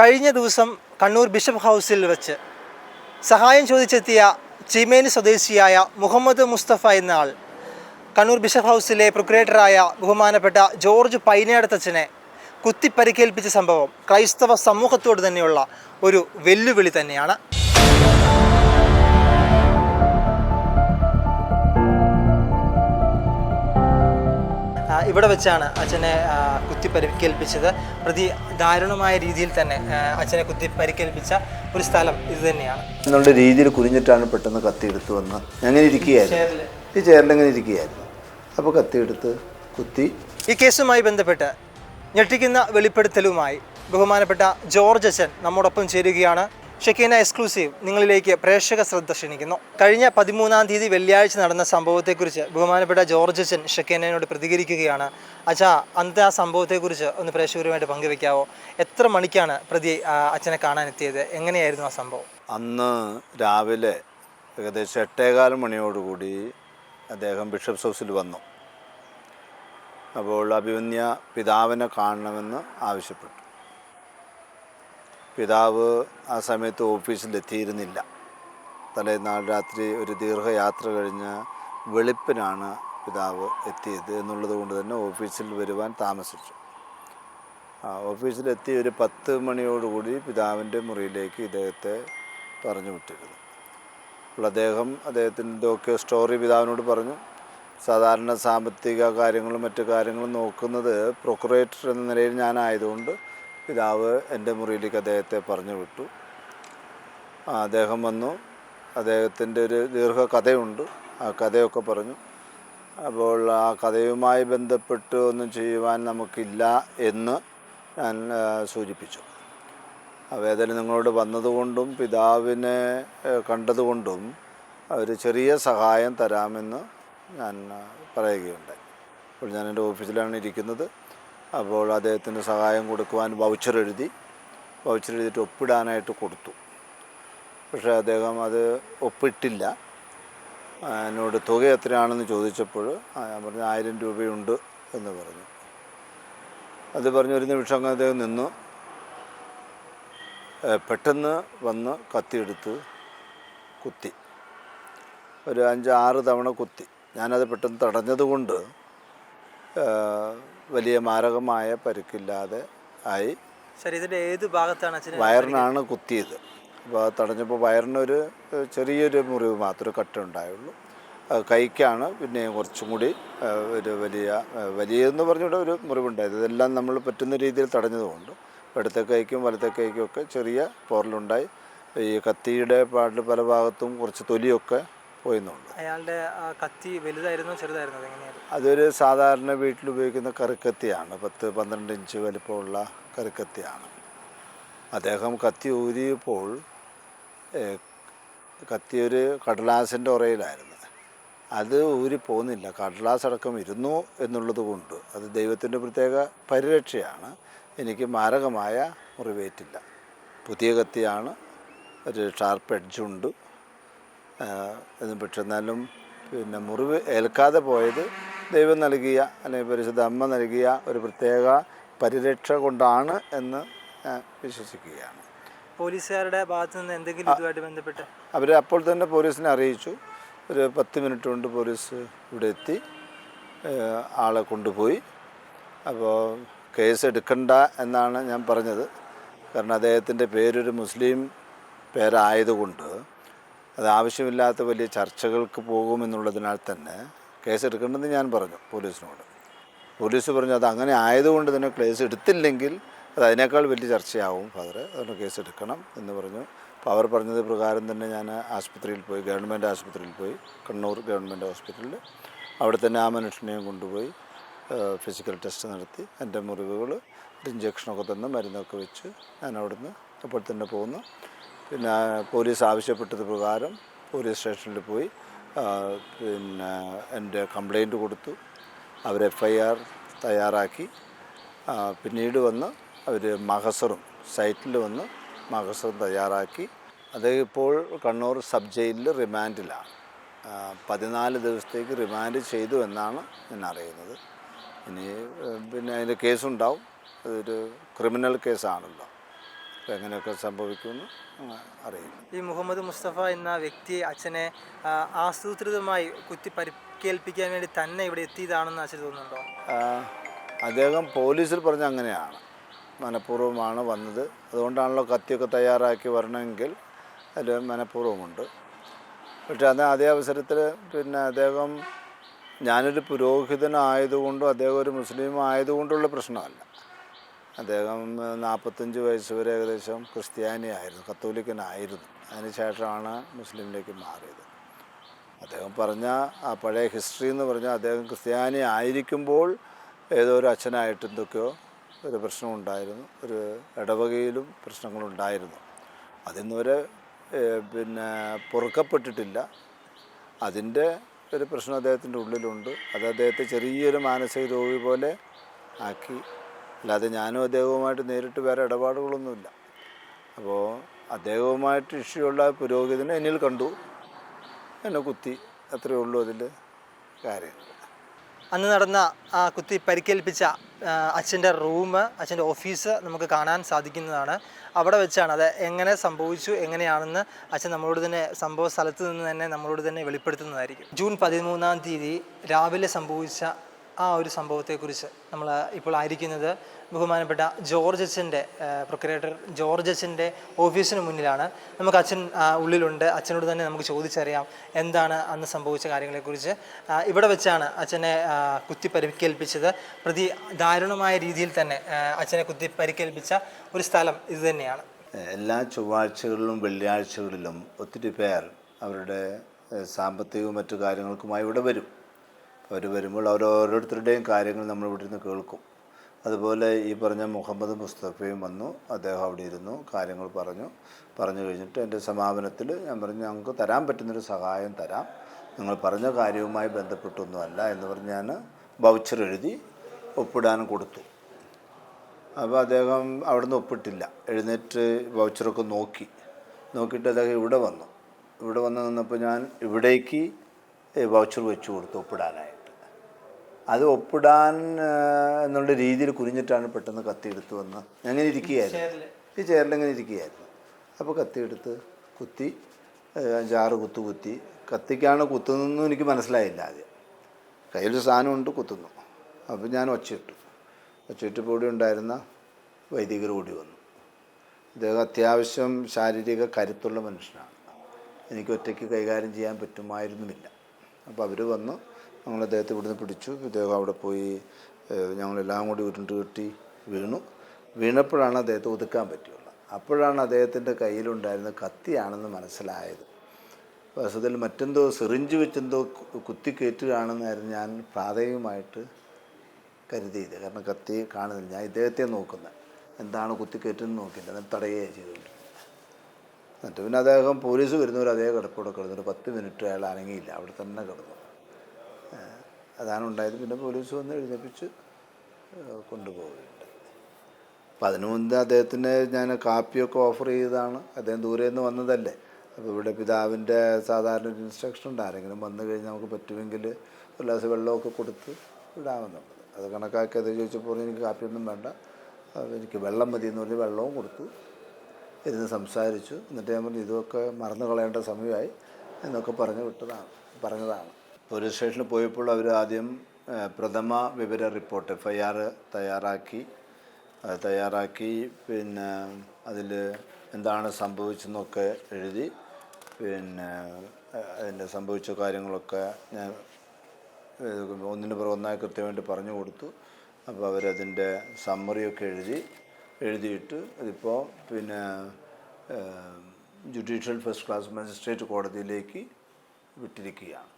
കഴിഞ്ഞ ദിവസം കണ്ണൂർ ബിഷപ്പ് ഹൗസിൽ വെച്ച് സഹായം ചോദിച്ചെത്തിയ ചീമേനി സ്വദേശിയായ മുഹമ്മദ് മുസ്തഫ എന്ന ആൾ കണ്ണൂർ ബിഷപ്പ് ഹൗസിലെ പ്രൊക്യുറേറ്ററായ ബഹുമാനപ്പെട്ട ജോർജ് പൈനേടത്തച്ഛനെ കുത്തിപ്പരിക്കേൽപ്പിച്ച സംഭവം ക്രൈസ്തവ സമൂഹത്തോട് തന്നെയുള്ള ഒരു വെല്ലുവിളി തന്നെയാണ്. ഇവിടെ വെച്ചാണ് അച്ഛനെ കുത്തിപ്പരിക്കേൽപ്പിച്ചത്. പ്രതി ദാരുണമായ രീതിയിൽ തന്നെ അച്ഛനെ കുത്തിപ്പരിക്കേൽപ്പിച്ച ഒരു സ്ഥലം ഇത് തന്നെയാണ്. എന്നുള്ള രീതിയിൽ കുനിഞ്ഞിട്ടാണ് പെട്ടെന്ന് കത്തിയെടുത്ത് വന്ന് അങ്ങനെ ഇരിക്കുകയായിരുന്നു, ഈ ചെയറിലെങ്ങനെ ഇരിക്കുകയായിരുന്നു. അപ്പോൾ കത്തിയെടുത്ത് കുത്തി. ഈ കേസുമായി ബന്ധപ്പെട്ട് ഞെട്ടിക്കുന്ന വെളിപ്പെടുത്തലുമായി ബഹുമാനപ്പെട്ട ജോർജ് അച്ഛൻ നമ്മോടൊപ്പം ചേരുകയാണ്. ഷെക്കീന എക്സ്ക്ലൂസീവ് നിങ്ങളിലേക്ക് പ്രേക്ഷക ശ്രദ്ധ ക്ഷണിക്കുന്നു. കഴിഞ്ഞ 13-ാം തീയതി വെള്ളിയാഴ്ച നടന്ന സംഭവത്തെക്കുറിച്ച് ബഹുമാനപ്പെട്ട ജോർജ് അച്ഛൻ ഷെക്കീനയോട് പ്രതികരിക്കുകയാണ്. അച്ഛാ, അന്നത്തെ ആ സംഭവത്തെക്കുറിച്ച് ഒന്ന് പ്രേക്ഷകരുമായിട്ട് പങ്കുവെക്കാവോ? എത്ര മണിക്കാണ് പ്രതി അച്ഛനെ കാണാനെത്തിയത്? എങ്ങനെയായിരുന്നു ആ സംഭവം? അന്ന് രാവിലെ ഏകദേശം 8:15 മണിയോടുകൂടി അദ്ദേഹം ബിഷപ്സ് ഹൗസിൽ വന്നു. അപ്പോൾ അഭിമന്യ പിതാവിനെ കാണണമെന്ന് ആവശ്യപ്പെട്ടു. പിതാവ് ആ സമയത്ത് ഓഫീസിലെത്തിയിരുന്നില്ല. തലേന്നാൾ രാത്രി ഒരു ദീർഘയാത്ര കഴിഞ്ഞ് വെളുപ്പിനാണ് പിതാവ് എത്തിയത് എന്നുള്ളത് കൊണ്ട് തന്നെ ഓഫീസിൽ വരുവാൻ താമസിച്ചു. ഓഫീസിലെത്തി ഒരു 10 മണിയോടുകൂടി പിതാവിൻ്റെ മുറിയിലേക്ക് ഇദ്ദേഹത്തെ പറഞ്ഞു വിട്ടിരുന്നു. അപ്പോൾ അദ്ദേഹത്തിൻ്റെ സ്റ്റോറി പിതാവിനോട് പറഞ്ഞു. സാധാരണ സാമ്പത്തിക കാര്യങ്ങളും മറ്റു കാര്യങ്ങളും നോക്കുന്നത് പ്രൊക്യുറേറ്റർ എന്ന നിലയിൽ ഞാനായതുകൊണ്ട് പിതാവ് എൻ്റെ മുറിയിലേക്ക് അദ്ദേഹത്തെ പറഞ്ഞു വിട്ടു. അദ്ദേഹം വന്നു. അദ്ദേഹത്തിൻ്റെ ഒരു ദീർഘകഥയുണ്ട്, ആ കഥയൊക്കെ പറഞ്ഞു. അപ്പോൾ ആ കഥയുമായി ബന്ധപ്പെട്ട് ഒന്നും ചെയ്യുവാൻ നമുക്കില്ല എന്ന് ഞാൻ സൂചിപ്പിച്ചു. ഏതായാലും നിങ്ങളോട് വന്നതുകൊണ്ടും പിതാവിനെ കണ്ടതുകൊണ്ടും ഒരു ചെറിയ സഹായം തരാമെന്ന് ഞാൻ പറയുകയുണ്ടായി. അപ്പോൾ ഞാൻ എൻ്റെ ഓഫീസിലാണ് ഇരിക്കുന്നത്. അപ്പോൾ അദ്ദേഹത്തിന് സഹായം കൊടുക്കുവാൻ വൗച്ചർ എഴുതിയിട്ട് ഒപ്പിടാനായിട്ട് കൊടുത്തു. പക്ഷേ അദ്ദേഹം അത് ഒപ്പിട്ടില്ല. എന്നോട് തുക എത്രയാണെന്ന് ചോദിച്ചപ്പോൾ ഞാൻ പറഞ്ഞു 1000 രൂപയുണ്ട് എന്ന് പറഞ്ഞു. അത് പറഞ്ഞ് ഒരു നിമിഷം അദ്ദേഹം നിന്നു. പെട്ടെന്ന് വന്ന് കത്തിയെടുത്ത് കുത്തി. ഒരു 5-6 തവണ കുത്തി. ഞാനത് പെട്ടെന്ന് തടഞ്ഞതുകൊണ്ട് വലിയ മാരകമായ പരിക്കില്ലാതെ ആയി. ശരീരത്തിൻ്റെ ഏത് ഭാഗത്താണ്? വയറിനാണ് കുത്തിയത്. അപ്പോൾ തടഞ്ഞപ്പോൾ വയറിനൊരു ചെറിയൊരു മുറിവ് മാത്രമേ കട്ടുണ്ടായുള്ളൂ. കൈക്കാണ് പിന്നെ കുറച്ചും കൂടി ഒരു വലിയെന്ന് പറഞ്ഞുകൊണ്ട് ഒരു മുറിവുണ്ടായത്. ഇതെല്ലാം നമ്മൾ പറ്റുന്ന രീതിയിൽ തടഞ്ഞതുകൊണ്ട് ഇടത്തെ കൈക്കും വലത്തെ കൈക്കും ഒക്കെ ചെറിയ പോറലുണ്ടായി. ഈ കത്തിയുടെ പാട്ടിൽ പല ഭാഗത്തും കുറച്ച് തൊലിയൊക്കെ പോയെന്നുണ്ട്. അയാളുടെ കത്തി വലുതായിരുന്നോ ചെറുതായിരുന്നോ? എങ്ങനെയായിരുന്നു? അതൊരു സാധാരണ വീട്ടിൽ ഉപയോഗിക്കുന്ന കറിക്കത്തിയാണ്. 10-12 ഇഞ്ച് വലിപ്പമുള്ള കറിക്കത്തിയാണ്. അദ്ദേഹം കത്തി ഊരിയപ്പോൾ കത്തി ഒരു കടലാസിൻ്റെ ഉറയിലായിരുന്നു. അത് ഊരി പോകുന്നില്ല. കടലാസ് അടക്കം ഇരുന്നു എന്നുള്ളത് കൊണ്ട് അത് ദൈവത്തിൻ്റെ പ്രത്യേക പരിരക്ഷയാണ്. എനിക്ക് മാരകമായ മുറിവേറ്റില്ല. പുതിയ കത്തിയാണ്, ഒരു ഷാർപ്പ് എഡ്ജുണ്ട്. പക്ഷെ എന്നാലും പിന്നെ മുറിവ് ഏൽക്കാതെ പോയത് ദൈവം നൽകിയ അല്ലെങ്കിൽ പരിശുദ്ധ അമ്മ നൽകിയ ഒരു പ്രത്യേക പരിരക്ഷ കൊണ്ടാണ് എന്ന് ഞാൻ വിശ്വസിക്കുകയാണ്. പോലീസുകാരുടെ ഭാഗത്തു നിന്ന് എന്തെങ്കിലും ഇതുമായിട്ട് ബന്ധപ്പെട്ട് അവർ അപ്പോൾ തന്നെ പോലീസിനെ അറിയിച്ചു. ഒരു 10 മിനിറ്റ് കൊണ്ട് പോലീസ് ഇവിടെ എത്തി ആളെ കൊണ്ടുപോയി. അപ്പോൾ കേസ് എടുക്കണ്ട എന്നാണ് ഞാൻ പറഞ്ഞത്. കാരണം അദ്ദേഹത്തിൻ്റെ പേരൊരു മുസ്ലിം പേരായതുകൊണ്ട് അത് ആവശ്യമില്ലാത്ത വലിയ ചർച്ചകൾക്ക് പോകുമെന്നുള്ളതിനാൽ തന്നെ കേസ് എടുക്കേണ്ടെന്ന് ഞാൻ പറഞ്ഞു പോലീസിനോട്. പോലീസ് പറഞ്ഞു അത് അങ്ങനെ ആയതുകൊണ്ട് തന്നെ കേസ് എടുത്തില്ലെങ്കിൽ അത് അതിനേക്കാൾ വലിയ ചർച്ചയാവും ഫാദറെ, അതുകൊണ്ട് കേസ് എടുക്കണം എന്ന് പറഞ്ഞു. അപ്പോൾ അവർ പറഞ്ഞത് പ്രകാരം തന്നെ ഞാൻ ആശുപത്രിയിൽ പോയി, ഗവൺമെൻറ് ആശുപത്രിയിൽ പോയി, കണ്ണൂർ ഗവൺമെൻറ് ഹോസ്പിറ്റലിൽ. അവിടെ തന്നെ ആ മനുഷ്യനെയും കൊണ്ടുപോയി ഫിസിക്കൽ ടെസ്റ്റ് നടത്തി. എൻ്റെ മുറിവുകൾ ഇഞ്ചക്ഷനൊക്കെ തന്ന് മരുന്നൊക്കെ വെച്ച് ഞാൻ അവിടുന്ന് അപ്പോൾ തന്നെ പോന്നു. പിന്നെ പോലീസ് ആവശ്യപ്പെട്ടത് പ്രകാരം പോലീസ് സ്റ്റേഷനിൽ പോയി പിന്നെ എൻ്റെ കംപ്ലയിൻറ്റ് കൊടുത്തു. അവർ FIR തയ്യാറാക്കി. പിന്നീട് വന്ന് അവർ സൈറ്റിൽ വന്ന് മഹസറും തയ്യാറാക്കി. അത് ഇപ്പോൾ കണ്ണൂർ സബ് ജയിലിൽ റിമാൻഡിലാണ്. 14 ദിവസത്തേക്ക് റിമാൻഡ് ചെയ്തു എന്നാണ് ഞാൻ അറിയുന്നത്. ഇനി പിന്നെ അതിൻ്റെ കേസുണ്ടാവും. അതൊരു ക്രിമിനൽ കേസാണല്ലോ. അപ്പോൾ എങ്ങനെയൊക്കെ സംഭവിക്കുമെന്ന് അറിയില്ല. ഈ മുഹമ്മദ് മുസ്തഫ എന്ന വ്യക്തി അച്ഛനെ ആസൂത്രിതമായി കുത്തി പരിക്കേൽപ്പിക്കാൻ വേണ്ടി തന്നെ ഇവിടെ എത്തിയതാണെന്ന് അച്ഛൻ തോന്നുന്നുണ്ടോ? അദ്ദേഹം പോലീസിൽ പറഞ്ഞ അങ്ങനെയാണ്, മനഃപൂർവ്വമാണ് വന്നത്. അതുകൊണ്ടാണല്ലോ കത്തിയൊക്കെ തയ്യാറാക്കി വരണമെങ്കിൽ അതിൽ മനഃപൂർവ്വമുണ്ട്. പക്ഷേ അതേ അവസരത്തിൽ പിന്നെ അദ്ദേഹം ഞാനൊരു പുരോഹിതനായതുകൊണ്ടും അദ്ദേഹം ഒരു മുസ്ലിം ആയതുകൊണ്ടുള്ള പ്രശ്നമല്ല. അദ്ദേഹം 45 വയസ്സ് വരെ ഏകദേശം ക്രിസ്ത്യാനിയായിരുന്നു, കത്തോലിക്കനായിരുന്നു. അതിനുശേഷമാണ് മുസ്ലിമിലേക്ക് മാറിയത്. അദ്ദേഹം പറഞ്ഞ ആ പഴയ ഹിസ്റ്ററി എന്ന് പറഞ്ഞാൽ അദ്ദേഹം ക്രിസ്ത്യാനി ആയിരിക്കുമ്പോൾ ഏതോ ഒരു അച്ഛനായിട്ട് എന്തൊക്കെയോ ഒരു പ്രശ്നമുണ്ടായിരുന്നു, ഒരു ഇടവകയിലും പ്രശ്നങ്ങളുണ്ടായിരുന്നു. അതിന്നുവരെ പിന്നെ പൊറുക്കപ്പെട്ടിട്ടില്ല. അതിൻ്റെ ഒരു പ്രശ്നം അദ്ദേഹത്തിൻ്റെ ഉള്ളിലുണ്ട്. അത് അദ്ദേഹത്തെ ചെറിയൊരു മാനസിക രോഗി പോലെ ആക്കി. അല്ലാതെ ഞാനും അദ്ദേഹവുമായിട്ട് നേരിട്ട് വേറെ ഇടപാടുകളൊന്നുമില്ല. അപ്പോൾ അദ്ദേഹവുമായിട്ട് ഇഷ്യൂള്ള പുരോഹിതനെ എന്നിൽ കണ്ടു, എന്നെ കുത്തി, അത്രയേ ഉള്ളൂ അതിൽ കാര്യം. അന്ന് നടന്ന ആ കുത്തി പരിക്കേൽപ്പിച്ച അച്ഛൻ്റെ റൂം, അച്ഛൻ്റെ ഓഫീസ് നമുക്ക് കാണാൻ സാധിക്കുന്നതാണ്. അവിടെ വെച്ചാണ് അത് എങ്ങനെ സംഭവിച്ചു, എങ്ങനെയാണെന്ന് അച്ഛൻ നമ്മളോട് തന്നെ സംഭവ സ്ഥലത്ത് നിന്ന് തന്നെ നമ്മളോട് തന്നെ വെളിപ്പെടുത്തുന്നതായിരിക്കും. ജൂൺ 13-ാം തീയതി രാവിലെ സംഭവിച്ച ആ ഒരു സംഭവത്തെക്കുറിച്ച് നമ്മൾ ഇപ്പോൾ ആയിരിക്കുന്നത് ബഹുമാനപ്പെട്ട ജോർജ് അച്ഛൻ്റെ പ്രൊക്യുറേറ്റർ ജോർജ് അച്ഛൻ്റെ ഓഫീസിന് മുന്നിലാണ്. നമുക്ക് അച്ഛൻ ഉള്ളിലുണ്ട്. അച്ഛനോട് തന്നെ നമുക്ക് ചോദിച്ചറിയാം എന്താണ് അന്ന് സംഭവിച്ച കാര്യങ്ങളെക്കുറിച്ച്. ഇവിടെ വെച്ചാണ് അച്ഛനെ കുത്തി പരിക്കേൽപ്പിച്ചത്. പ്രതി ദാരുണമായ രീതിയിൽ തന്നെ അച്ഛനെ കുത്തി പരിക്കേൽപ്പിച്ച ഒരു സ്ഥലം ഇത് തന്നെയാണ്. എല്ലാ ചൊവ്വാഴ്ചകളിലും വെള്ളിയാഴ്ചകളിലും ഒത്തിരി പേർ അവരുടെ സാമ്പത്തികവും മറ്റു കാര്യങ്ങൾക്കുമായി ഇവിടെ വരും. അവർ വരുമ്പോൾ ഓരോരുത്തരുടെയും കാര്യങ്ങൾ നമ്മൾ ഇവിടെ നിന്ന് കേൾക്കും. അതുപോലെ ഈ പറഞ്ഞ മുഹമ്മദ് മുസ്തഫയും വന്നു. അദ്ദേഹം അവിടെ ഇരുന്നു, കാര്യങ്ങൾ പറഞ്ഞു കഴിഞ്ഞിട്ട് എൻ്റെ സമാപനത്തിൽ ഞാൻ പറഞ്ഞു, ഞങ്ങൾക്ക് തരാൻ പറ്റുന്നൊരു സഹായം തരാം, നിങ്ങൾ പറഞ്ഞ കാര്യവുമായി ബന്ധപ്പെട്ടൊന്നുമല്ല എന്ന് പറഞ്ഞ് ഞാൻ വൗച്ചർ എഴുതി ഒപ്പിടാനും കൊടുത്തു. അപ്പോൾ അദ്ദേഹം അവിടെ നിന്ന് ഒപ്പിട്ടില്ല. എഴുന്നേറ്റ് വൗച്ചറൊക്കെ നോക്കിയിട്ട് അദ്ദേഹം ഇവിടെ വന്ന് നിന്നപ്പോൾ ഞാൻ ഇവിടേക്ക് വൗച്ചർ വെച്ച് കൊടുത്തു ഒപ്പിടാനായിട്ട്. അത് ഒപ്പിടാൻ എന്നുള്ള രീതിയിൽ കുനിഞ്ഞിട്ടാണ് പെട്ടെന്ന് കത്തിയെടുത്ത് വന്ന് അങ്ങനെ ഇരിക്കുകയായിരുന്നു, ഈ ചെയറിലിങ്ങനെ ഇരിക്കുകയായിരുന്നു. അപ്പോൾ കത്തിയെടുത്ത് കുത്തി, 5-6 കുത്തി. കത്തിക്കാണ് കുത്തുന്നതെന്നും എനിക്ക് മനസ്സിലായില്ല. ആദ്യം കയ്യിലൊരു സാധനമുണ്ട്, കുത്തുന്നു. അപ്പോൾ ഞാൻ ഒച്ചയിട്ടു കൂടി ഉണ്ടായിരുന്ന വൈദികർ കൂടി വന്നു. അദ്ദേഹം അത്യാവശ്യം ശാരീരിക കരുത്തുള്ള മനുഷ്യനാണ്, എനിക്ക് ഒറ്റയ്ക്ക് കൈകാര്യം ചെയ്യാൻ പറ്റുമായിരുന്നുമില്ല. അപ്പോൾ അവർ വന്നു, ഞങ്ങൾ അദ്ദേഹത്തെ ഇവിടുന്ന് പിടിച്ചു. ഇദ്ദേഹം അവിടെ പോയി ഞങ്ങളെല്ലാം കൂടി ഉരുണ്ട് കെട്ടി വീണപ്പോഴാണ് അദ്ദേഹത്തെ ഒതുക്കാൻ പറ്റുള്ളൂ. അപ്പോഴാണ് അദ്ദേഹത്തിൻ്റെ കയ്യിലുണ്ടായിരുന്ന കത്തിയാണെന്ന് മനസ്സിലായത്. വാസ്തവത്തിൽ മറ്റെന്തോ സിറിഞ്ച് വെച്ചെന്തോ കുത്തിക്കയറ്റുകയാണെന്നായിരുന്നു ഞാൻ പ്രാഥമികമായിട്ട് കരുതിയത്. കാരണം കത്തി കാണുന്നില്ല, ഞാൻ ഇദ്ദേഹത്തെ നോക്കുന്നത് എന്താണ് കുത്തിക്കയറ്റെന്ന് നോക്കില്ല, എന്നിട്ട് തടയുകയാണ് ചെയ്തുകൊണ്ടിരുന്നത്. എന്നിട്ട് പിന്നെ അദ്ദേഹം പോലീസ് വരുന്നവർ അതേ കിടപ്പോടെ കിടന്നിട്ട് 10 മിനിറ്റ് അയാൾ അനങ്ങിയില്ല, അവിടെ തന്നെ കിടന്നു. അതാണ് ഉണ്ടായത്. പിന്നെ പോലീസ് വന്ന് എഴുന്നേൽപ്പിച്ച് കൊണ്ടുപോവുകയുണ്ട്. അപ്പം അതിനു മുൻപ് അദ്ദേഹത്തിന് ഞാൻ കാപ്പിയൊക്കെ ഓഫർ ചെയ്തതാണ്. അദ്ദേഹം ദൂരെ നിന്ന് വന്നതല്ലേ. അപ്പോൾ ഇവിടെ പിതാവിൻ്റെ സാധാരണ ഒരു ഇൻസ്ട്രക്ഷൻ ഉണ്ട്, ആരെങ്കിലും വന്നു കഴിഞ്ഞാൽ നമുക്ക് പറ്റുമെങ്കിൽ ഒരു ഗ്ലാസ് വെള്ളമൊക്കെ കൊടുത്ത് വിടാമെന്നുള്ളത്. അത് കണക്കാക്കി അത് ചോദിച്ചപ്പോൾ എനിക്ക് കാപ്പിയൊന്നും വേണ്ട, എനിക്ക് വെള്ളം മതി എന്ന് പറഞ്ഞ് വെള്ളവും കൊടുത്തു. ഇരുന്ന് സംസാരിച്ചു. എന്നിട്ട് ഞാൻ പറഞ്ഞു ഇതൊക്കെ മറന്നു കളയേണ്ട സമയമായി എന്നൊക്കെ പറഞ്ഞതാണ്. പോലീസ് സ്റ്റേഷനിൽ പോയപ്പോൾ അവർ ആദ്യം പ്രഥമ വിവര റിപ്പോർട്ട് FIR തയ്യാറാക്കി പിന്നെ അതിൽ എന്താണ് സംഭവിച്ചെന്നൊക്കെ എഴുതി. പിന്നെ അതിൻ്റെ സംഭവിച്ച കാര്യങ്ങളൊക്കെ ഞാൻ ഒന്നിന് പുറകെ ഒന്നായി കൃത്യമായിട്ട് പറഞ്ഞു കൊടുത്തു. അപ്പോൾ അവരതിൻ്റെ സമ്മറിയൊക്കെ എഴുതിയിട്ട് അതിപ്പോൾ പിന്നെ ജുഡീഷ്യൽ ഫസ്റ്റ് ക്ലാസ് മജിസ്ട്രേറ്റ് കോടതിയിലേക്ക് വിട്ടിരിക്കുകയാണ്.